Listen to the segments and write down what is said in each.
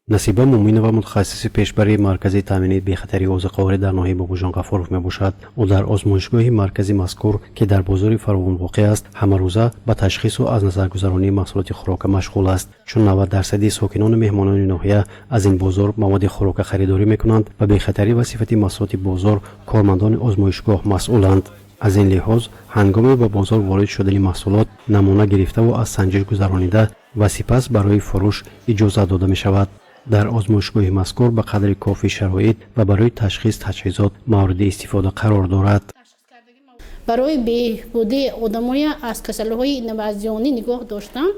насиба муминова мутахассиси пешбари маркази таъмини бехатари озиқаворӣ дар ноҳияи бобуҷон ғафуров мебошад. ӯ дар озмоишгоҳи маркази мазкур ки дар бозори Фаровон воқеъ аст ҳамарӯза ба ташхису аз назаргузаронии маҳсулоти хӯрока машғул аст, чун 90% сокинони меҳмонони ноҳия аз ин бозор маводи хӯрока харидорӣ мекунанд ва бехатарӣ ва сифати маҳсулоти бозор кормандони озмоишгоҳ масъуланд. аз ин лиҳоз ҳангоми ба бозор ворид шудани маҳсулот намуна гирифтаву аз санҷиш гузаронида ва сипас барои фурӯш иҷозат дода мешавад. дар озмоишгоҳи мазкур ба қадри кофӣ шароит ва барои ташхис таҷҳизот мавриди истифода қарор дорад. барои беҳбудии одамоя аз касалҳои инвазионӣ нигоҳ доштан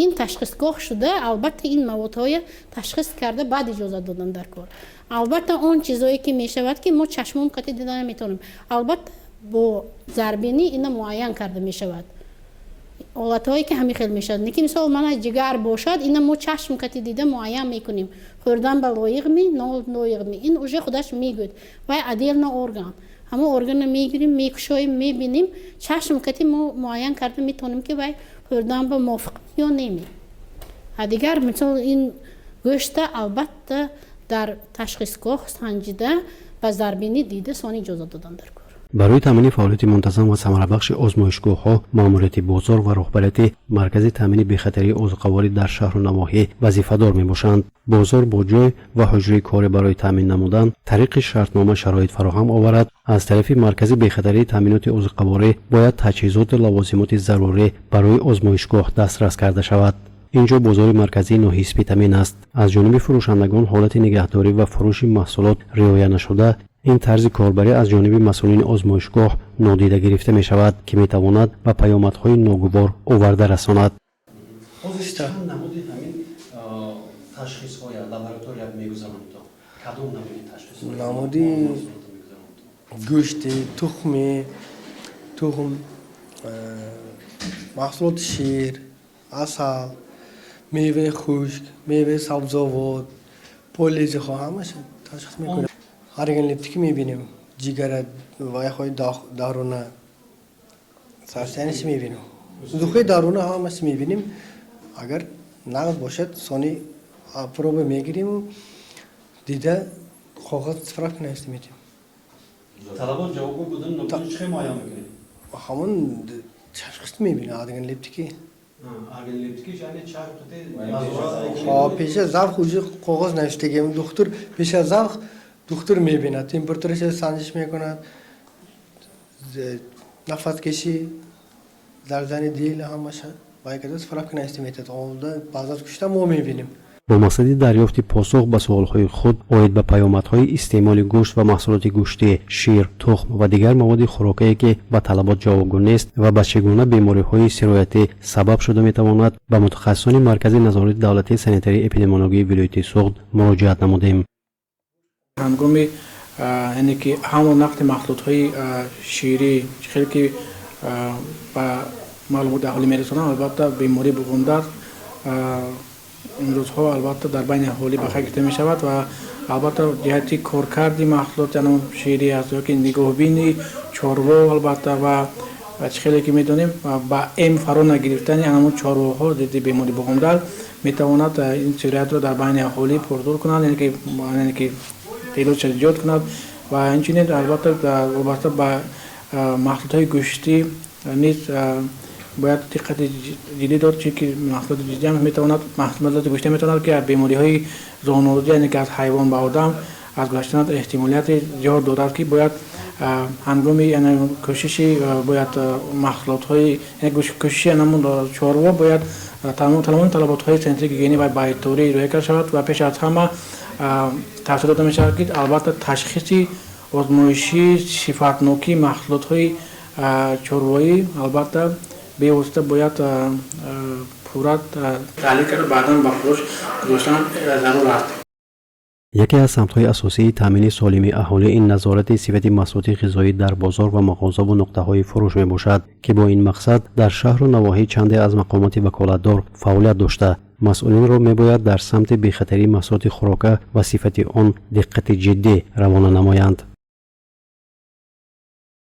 ин ташхисгоҳ шуда, албатта ин маводҳоя ташхис карда баъд иҷозат додан дар кор. албатта он чизое ки мешавад ки мо чашмон кати дида наметавонем, албатта бо зарбинӣ ина муайян карда мешавад. олатҳое ки ҳамин хел мешавад, не ки мисол мана ҷигар бошад, ина мо чашм кати дида муайян мекунем, хӯрдан ба лоиқми нолоиқми, ин уже худаш мегӯяд вай отдельно орган, ҳама органа мегирем, мекушоем, мебинем, чашм кати мо муайян карда метавонем ки вай хӯрдан ба мувофиқ ё неми. дигар мисол ин гӯшта албатта дар ташхисгоҳ санҷида ба зарбинӣ дида сони иҷозат додан дар кор. барои таъмини фаъолияти мунтазам ва самарабахши озмоишгоҳҳо маъмурияти бозор ва роҳбарияти маркази таъмини бехатарии озиқаворӣ дар шаҳру навоҳӣ вазифадор мебошанд. бозор бо ҷой ва ҳуҷраи коре барои таъмин намудан тариқи шартнома шароит фароҳам оварад. аз тарафи маркази бехатарии таъминоти озиқаворӣ бояд таҷҳизоту лавозимоти зарурӣ барои озмоишгоҳ дастрас карда шавад. инҷо бозори марказии ноҳисби тамин аст. аз ҷониби фурӯшандагон ҳолати нигаҳдорӣ ва фурӯши маҳсулот риоя нашуда, ин тарзи корбарӣ аз ҷониби масъулини озмоишгоҳ нодида гирифта мешавад ки метавонад ба паёмадҳои ногувор оварда расонад. намуди гӯшти тухм, маҳсулоти шир, асал, меваи хушк, меваи сабзавот, полезиҳо ҳамаш ташхис мекунем. органлептики мебинем, ҷигара, вайҳои даруна, сарсияниш мебинем, духои даруна ҳамаш мебинем. агар нағд бошад сони проба мегирем, дида коғаз справка нависта метем. талабот ҷавобгӯ будан нуқтаи чӣ муайян мекунед? ҳамон ташхис мебинем органлептики. пеш аз завқ уҷи коғаз навиштагем, духтур пеш аз завқ духтур мебинад, температураша санҷиш мекунад, нафаскашӣ, зарзани дил ҳамаша байкада справка нависта метавад. олда баъд аз кушта мо мебинем. бо мақсади дарёфти посух ба суолҳои худ оид ба паёмадҳои истеъмоли гӯшт ва маҳсулоти гӯштӣ, шир, тухм ва дигар маводи хӯрокае ки ба талабот ҷавобгӯ нест ва ба чӣ гуна бемориҳои сироятӣ сабаб шуда метавонад, ба мутахассисони маркази назорати давлатии санитарии эпидемиологии вилояти Суғд муроҷиат намудем. ҳангоми яъне ки ҳамон нақди маҳсулотҳои ширӣ хеле ки ба маълумот аҳолӣ мерасонанд, албатта бемории буғумдар имрӯзҳо албатта дар байни аҳолӣ ба хай гирифта мешавад ва албатта ҷиҳати коркарди маҳсулот яъне ширӣ аст ёки нигоҳбини чорво албатта ва чӣ хеле ки медонем ба эм фаро нагирифтани анамон чорвоҳо зидди бемории буғумдар метавонад ин сироятро дар байни аҳолӣ пурзур кунад, яъне ки теълодша иҷод кунад ва инчунин албатта вобаста ба маҳсулотҳои гӯштӣ низ бояд диққати ҷиддӣ дод, чунки маҳсулоти ҷиддӣ метавонад маҳсулоти гӯшта метавонад ки аз бемориҳои зоонозӣ, яъне ки аз ҳайвон ба одам аз гузаштан эҳтимолияти зиёд дорад ки бояд ҳангоми кӯшиши бояд маҳсулотҳои кӯшиши чорво бояд тамоми талаботҳои санитарии гигиенӣ ва байторӣ риоя карда шавад ва пеш аз ҳама тавсия дода мешавад ки албатта ташхиси озмоишӣ сифатнокии маҳсулотҳои чорвоӣ албатта бевосита бояд пурра таҳлил карда баъдан ба фурӯш гузоштан зарур аст. яке аз самтҳои асосии таъмини солими аҳолӣ ин назорати сифати маҳсулоти ғизоӣ дар бозор ва мағозаву нуқтаҳои фурӯш мебошад ки бо ин мақсад дар шаҳру навоҳӣ чанде аз мақомоти ваколатдор фаъолият дошта масъулинро мебояд дар самти бехатарии маҳсулоти хӯрока ва сифати он диққати ҷиддӣ равона намоянд.